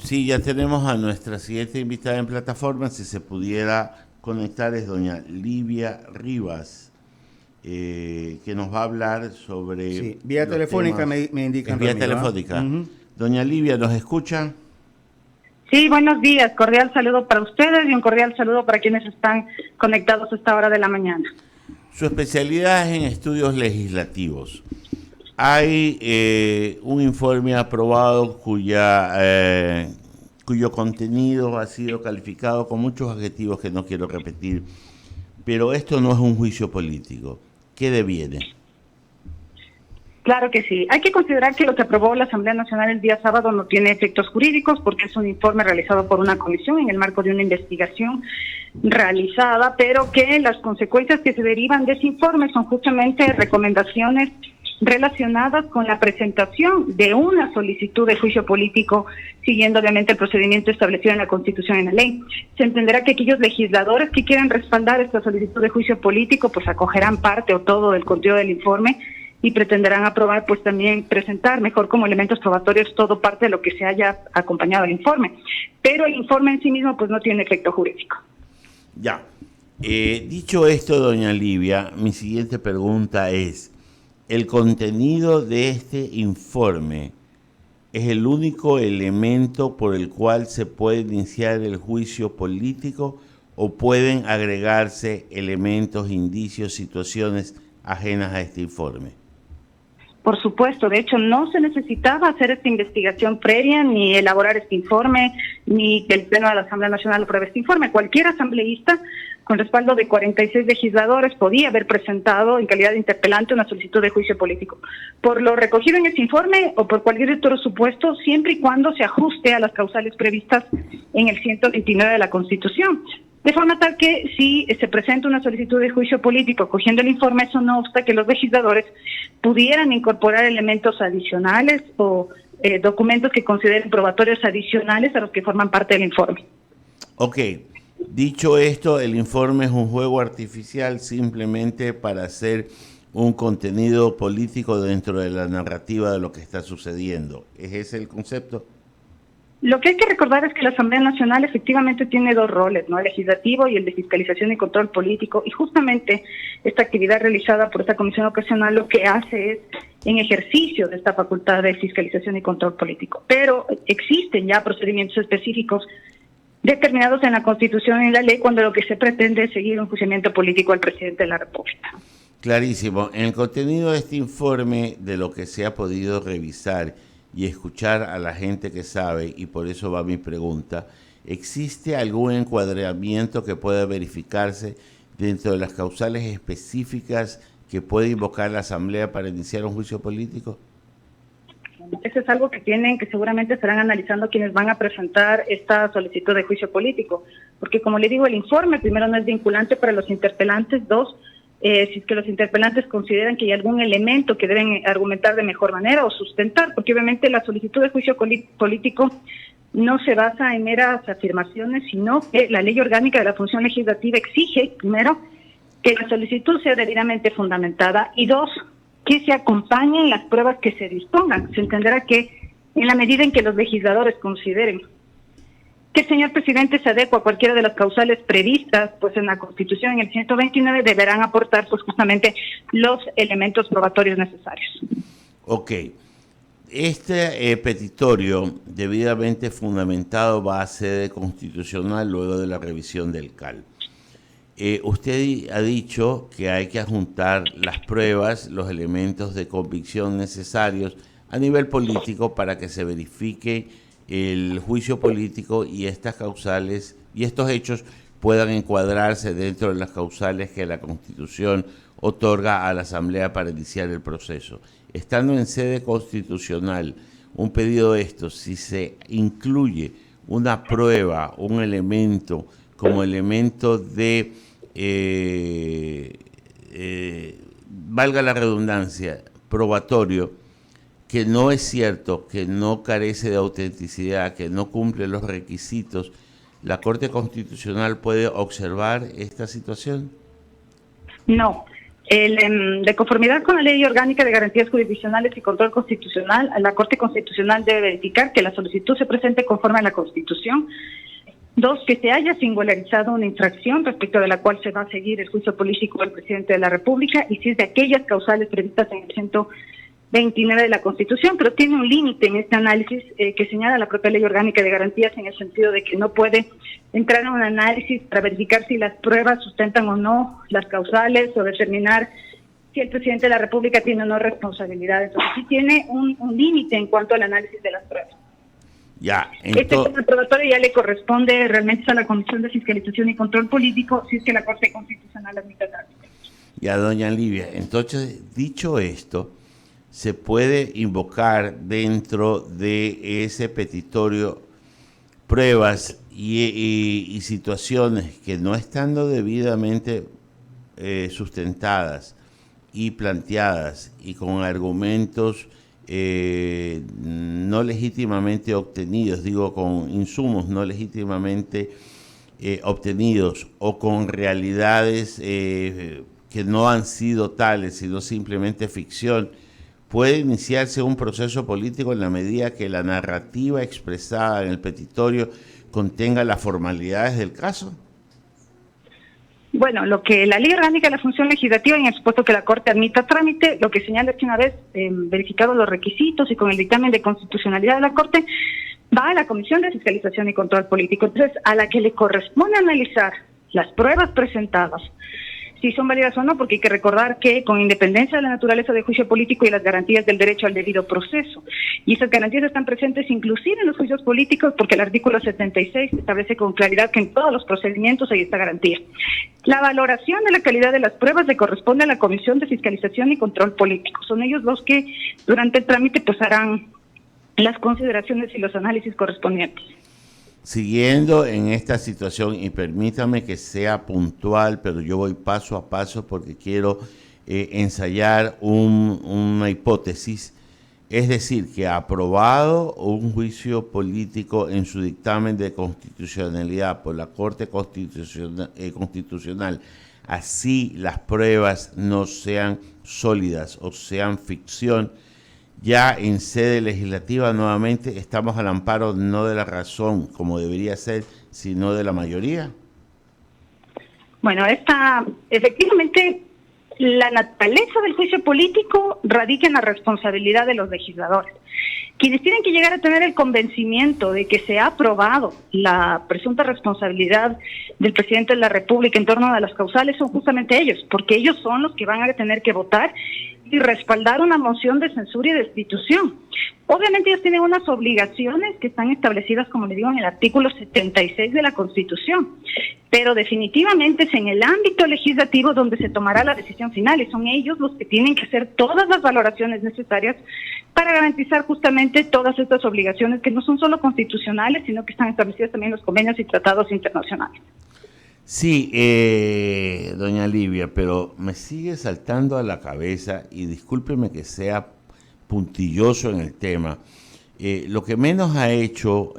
Sí, ya tenemos a nuestra siguiente invitada en plataforma. Si se pudiera conectar es doña Livia Rivas, que nos va a hablar sobre Sí, vía los telefónica temas. me Es indican, vía Ramiro, ¿ah? telefónica. Ujú. Doña Livia, ¿nos escucha? Sí, buenos días. Cordial saludo para ustedes y un cordial saludo para quienes están conectados a esta hora de la mañana. Su especialidad es en estudios legislativos. Hay un informe aprobado cuyo contenido ha sido calificado con muchos adjetivos que no quiero repetir, pero esto no es un juicio político. ¿Qué deviene? Claro que sí. Hay que considerar que lo que aprobó la Asamblea Nacional el día sábado no tiene efectos jurídicos porque es un informe realizado por una comisión en el marco de una investigación realizada, pero que las consecuencias que se derivan de ese informe son justamente recomendaciones relacionadas con la presentación de una solicitud de juicio político, siguiendo obviamente el procedimiento establecido en la Constitución y en la ley. Se entenderá que aquellos legisladores que quieran respaldar esta solicitud de juicio político, pues acogerán parte o todo del contenido del informe y pretenderán aprobar, pues también presentar mejor como elementos probatorios todo parte de lo que se haya acompañado al informe. Pero el informe en sí mismo, pues no tiene efecto jurídico. Ya. Dicho esto, doña Livia, mi siguiente pregunta es: ¿el contenido de este informe es el único elemento por el cual se puede iniciar el juicio político o pueden agregarse elementos, indicios, situaciones ajenas a este informe? Por supuesto, de hecho no se necesitaba hacer esta investigación previa, ni elaborar este informe, ni que el Pleno de la Asamblea Nacional apruebe este informe. Cualquier asambleísta con respaldo de 46 legisladores podía haber presentado en calidad de interpelante una solicitud de juicio político, por lo recogido en ese informe o por cualquier otro supuesto, siempre y cuando se ajuste a las causales previstas en el 129 de la Constitución. De forma tal que si se presenta una solicitud de juicio político cogiendo el informe, eso no obsta que los legisladores pudieran incorporar elementos adicionales o documentos que consideren probatorios adicionales a los que forman parte del informe. Ok, dicho esto, el informe es un juego artificial simplemente para hacer un contenido político dentro de la narrativa de lo que está sucediendo. ¿Es ese el concepto? Lo que hay que recordar es que la Asamblea Nacional efectivamente tiene dos roles, ¿no? El legislativo y el de fiscalización y control político, y justamente esta actividad realizada por esta comisión ocasional lo que hace es en ejercicio de esta facultad de fiscalización y control político. Pero existen ya procedimientos específicos determinados en la Constitución y en la ley cuando lo que se pretende es seguir un enjuiciamiento político al presidente de la República. Clarísimo. En el contenido de este informe, de lo que se ha podido revisar y escuchar a la gente que sabe, y por eso va mi pregunta, ¿existe algún encuadramiento que pueda verificarse dentro de las causales específicas que puede invocar la Asamblea para iniciar un juicio político? Eso es algo que seguramente estarán analizando quienes van a presentar esta solicitud de juicio político, porque como le digo, el informe primero no es vinculante para los interpelantes, dos, si es que los interpelantes consideran que hay algún elemento que deben argumentar de mejor manera o sustentar, porque obviamente la solicitud de juicio político no se basa en meras afirmaciones, sino que la ley orgánica de la función legislativa exige, primero, que la solicitud sea debidamente fundamentada y dos, que se acompañen las pruebas que se dispongan. Se entenderá que en la medida en que los legisladores consideren que el señor presidente se adecua a cualquiera de las causales previstas pues en la Constitución, en el 129, deberán aportar pues justamente los elementos probatorios necesarios. Ok. Este petitorio debidamente fundamentado va a ser constitucional luego de la revisión del CAL. Usted ha dicho que hay que adjuntar las pruebas, los elementos de convicción necesarios a nivel político para que se verifique el juicio político y estas causales y estos hechos puedan encuadrarse dentro de las causales que la Constitución otorga a la Asamblea para iniciar el proceso. Estando en sede constitucional, un pedido de estos, si se incluye una prueba, un elemento como elemento de, valga la redundancia, probatorio, que no es cierto, que no carece de autenticidad, que no cumple los requisitos, ¿la Corte Constitucional puede observar esta situación? No. De conformidad con la Ley Orgánica de Garantías Jurisdiccionales y Control Constitucional, la Corte Constitucional debe verificar que la solicitud se presente conforme a la Constitución. 2, que se haya singularizado una infracción respecto de la cual se va a seguir el juicio político del presidente de la República, y si es de aquellas causales previstas en el 129 de la Constitución, pero tiene un límite en este análisis que señala la propia Ley Orgánica de Garantías, en el sentido de que no puede entrar en un análisis para verificar si las pruebas sustentan o no las causales, o determinar si el presidente de la República tiene o no responsabilidad. Entonces sí tiene un límite en cuanto al análisis de las pruebas. Ya, Este tema probatorio ya le corresponde realmente a la Comisión de Fiscalización y Control Político, si es que la Corte Constitucional admite tal. Ya, doña Livia, entonces, dicho esto, se puede invocar dentro de ese petitorio pruebas y situaciones que, no estando debidamente sustentadas y planteadas y con argumentos no legítimamente obtenidos, digo, con insumos no legítimamente obtenidos, o con realidades que no han sido tales, sino simplemente ficción, puede iniciarse un proceso político en la medida que la narrativa expresada en el petitorio contenga las formalidades del caso? Bueno, lo que la Ley Orgánica de la Función Legislativa, en el supuesto que la Corte admita trámite, lo que señala es que una vez verificados los requisitos y con el dictamen de constitucionalidad de la Corte, va a la Comisión de Fiscalización y Control Político. Entonces, a la que le corresponde analizar las pruebas presentadas, si son válidas o no, porque hay que recordar que con independencia de la naturaleza del juicio político y las garantías del derecho al debido proceso, y esas garantías están presentes inclusive en los juicios políticos, porque el artículo 76 establece con claridad que en todos los procedimientos hay esta garantía. La valoración de la calidad de las pruebas le corresponde a la Comisión de Fiscalización y Control Político. Son ellos los que durante el trámite pues harán las consideraciones y los análisis correspondientes. Siguiendo en esta situación, y permítame que sea puntual, pero yo voy paso a paso porque quiero ensayar una hipótesis, es decir, que aprobado un juicio político en su dictamen de constitucionalidad por la Corte Constitucional, así las pruebas no sean sólidas o sean ficción, ya en sede legislativa nuevamente estamos al amparo no de la razón, como debería ser, sino de la mayoría. Bueno, efectivamente, la naturaleza del juicio político radica en la responsabilidad de los legisladores. Quienes tienen que llegar a tener el convencimiento de que se ha aprobado la presunta responsabilidad del presidente de la República en torno a las causales son justamente ellos, porque ellos son los que van a tener que votar y respaldar una moción de censura y destitución. Obviamente ellos tienen unas obligaciones que están establecidas, como le digo, en el artículo 76 de la Constitución, pero definitivamente es en el ámbito legislativo donde se tomará la decisión final, y son ellos los que tienen que hacer todas las valoraciones necesarias para garantizar justamente todas estas obligaciones que no son solo constitucionales, sino que están establecidas también en los convenios y tratados internacionales. Sí, doña Livia, pero me sigue saltando a la cabeza, y discúlpeme que sea puntilloso en el tema, lo que menos ha hecho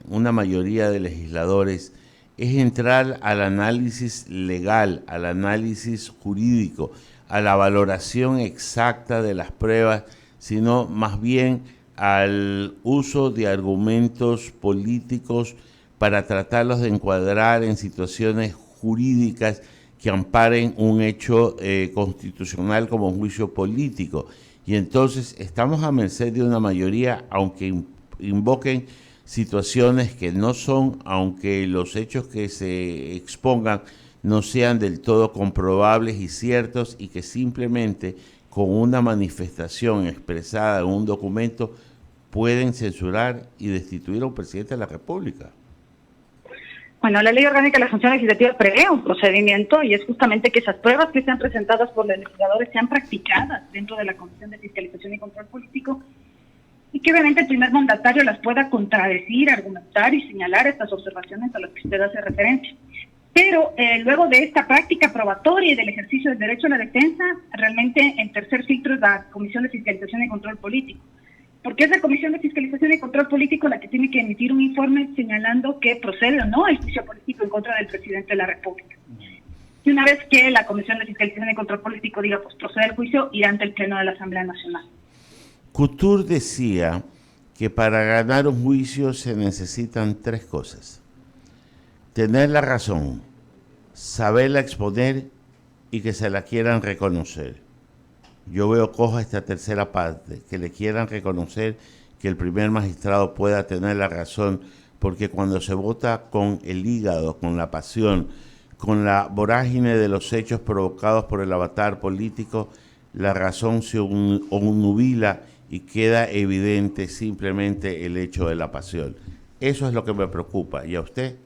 una mayoría de legisladores es entrar al análisis legal, al análisis jurídico, a la valoración exacta de las pruebas, sino más bien al uso de argumentos políticos para tratarlos de encuadrar en situaciones jurídicas que amparen un hecho constitucional como un juicio político. Y entonces estamos a merced de una mayoría, aunque invoquen situaciones que no son, aunque los hechos que se expongan no sean del todo comprobables y ciertos, y que simplemente con una manifestación expresada en un documento pueden censurar y destituir a un presidente de la República. Bueno, la Ley Orgánica de la Función Legislativa prevé un procedimiento, y es justamente que esas pruebas que sean presentadas por los legisladores sean practicadas dentro de la Comisión de Fiscalización y Control Político, y que obviamente el primer mandatario las pueda contradecir, argumentar y señalar estas observaciones a las que usted hace referencia. Pero luego de esta práctica probatoria y del ejercicio del derecho a la defensa, realmente el tercer filtro es la Comisión de Fiscalización y Control Político, porque es la Comisión de Fiscalización y Control Político la que tiene que emitir un informe señalando que procede o no el juicio político en contra del presidente de la República. Y una vez que la Comisión de Fiscalización y Control Político diga, pues procede el juicio, irá ante el Pleno de la Asamblea Nacional. Couture decía que para ganar un juicio se necesitan tres cosas: tener la razón, saberla exponer y que se la quieran reconocer. Yo veo coja esta tercera parte, que le quieran reconocer, que el primer magistrado pueda tener la razón, porque cuando se vota con el hígado, con la pasión, con la vorágine de los hechos provocados por el avatar político, la razón se obnubila y queda evidente simplemente el hecho de la pasión. Eso es lo que me preocupa. ¿Y a usted?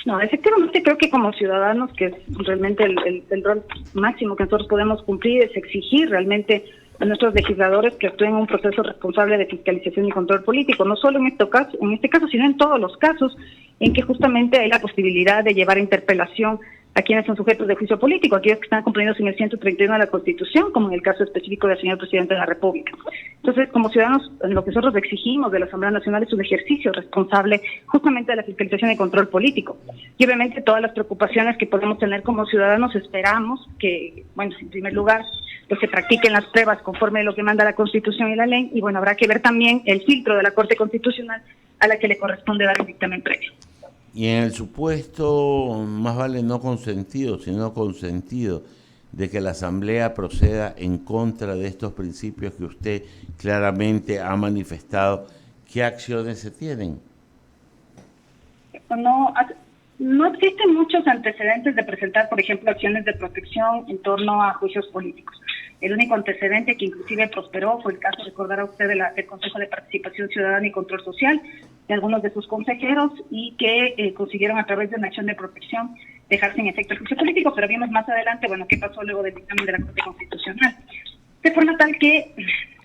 No, efectivamente creo que como ciudadanos, que es realmente el rol máximo que nosotros podemos cumplir, es exigir realmente a nuestros legisladores que actúen en un proceso responsable de fiscalización y control político, no solo en este caso, sino en todos los casos en que justamente hay la posibilidad de llevar a interpelación a quienes son sujetos de juicio político, aquellos que están comprendidos en el 131 de la Constitución, como en el caso específico del señor presidente de la República. Entonces, como ciudadanos, lo que nosotros exigimos de la Asamblea Nacional es un ejercicio responsable justamente de la fiscalización y control político. Y obviamente todas las preocupaciones que podemos tener como ciudadanos, esperamos que, bueno, en primer lugar, pues se practiquen las pruebas conforme a lo que manda la Constitución y la ley, y bueno, habrá que ver también el filtro de la Corte Constitucional a la que le corresponde dar el dictamen previo. Y en el supuesto, más vale no consentido, sino consentido, de que la Asamblea proceda en contra de estos principios que usted claramente ha manifestado, ¿qué acciones se tienen? No existen muchos antecedentes de presentar, por ejemplo, acciones de protección en torno a juicios políticos. El único antecedente que inclusive prosperó fue el caso, recordará usted, del Consejo de Participación Ciudadana y Control Social, de algunos de sus consejeros, y que consiguieron a través de una acción de protección dejar sin efecto el juicio político, pero vimos más adelante, bueno, qué pasó luego del dictamen de la Corte Constitucional. De forma tal que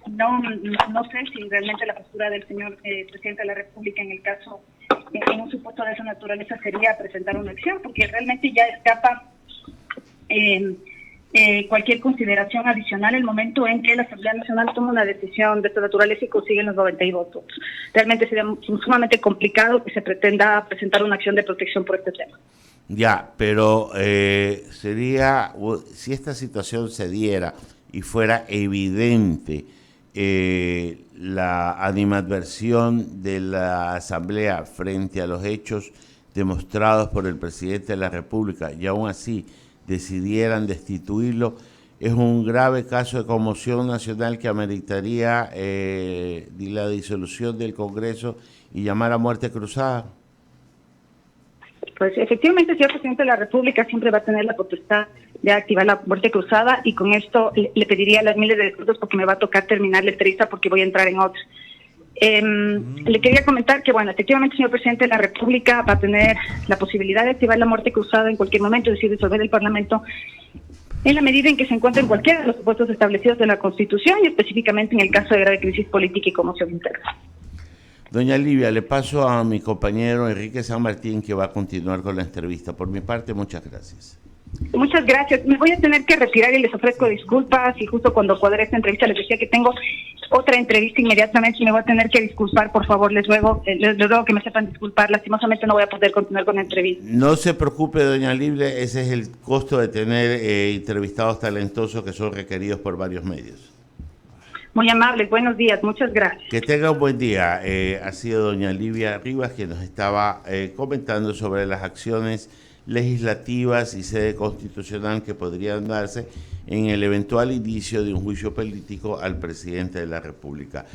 no sé si realmente la postura del señor presidente de la República en el caso, en un supuesto de esa naturaleza, sería presentar una acción, porque realmente ya escapa cualquier consideración adicional el momento en que la Asamblea Nacional toma una decisión de esta naturaleza y consigue los 92 votos. Realmente sería sumamente complicado que se pretenda presentar una acción de protección por este tema. Ya, pero sería, si esta situación se diera y fuera evidente la animadversión de la Asamblea frente a los hechos demostrados por el presidente de la República, y aún así decidieran destituirlo, es un grave caso de conmoción nacional que ameritaría la disolución del Congreso y llamar a muerte cruzada. Pues efectivamente, el señor presidente de la República siempre va a tener la potestad de activar la muerte cruzada, y con esto le pediría las miles de disculpas porque me va a tocar terminar la entrevista porque voy a entrar en otra. Le quería comentar que, bueno, efectivamente el señor presidente de la República va a tener la posibilidad de activar la muerte cruzada en cualquier momento, es decir, disolver el Parlamento, en la medida en que se encuentre en cualquiera de los supuestos establecidos en la Constitución, y específicamente en el caso de grave crisis política y conmoción interna. Doña Livia, le paso a mi compañero Enrique San Martín, que va a continuar con la entrevista. Por mi parte, muchas gracias. Muchas gracias. Me voy a tener que retirar y les ofrezco disculpas, y justo cuando cuadré esta entrevista les decía que tengo otra entrevista inmediatamente y me voy a tener que disculpar. Por favor, les ruego que me sepan disculpar. Lastimosamente no voy a poder continuar con la entrevista. No se preocupe, doña Livia, ese es el costo de tener entrevistados talentosos que son requeridos por varios medios. Muy amables, buenos días, muchas gracias. Que tenga un buen día. Ha sido doña Livia Rivas quien nos estaba comentando sobre las acciones legislativas y sede constitucional que podrían darse en el eventual inicio de un juicio político al presidente de la República.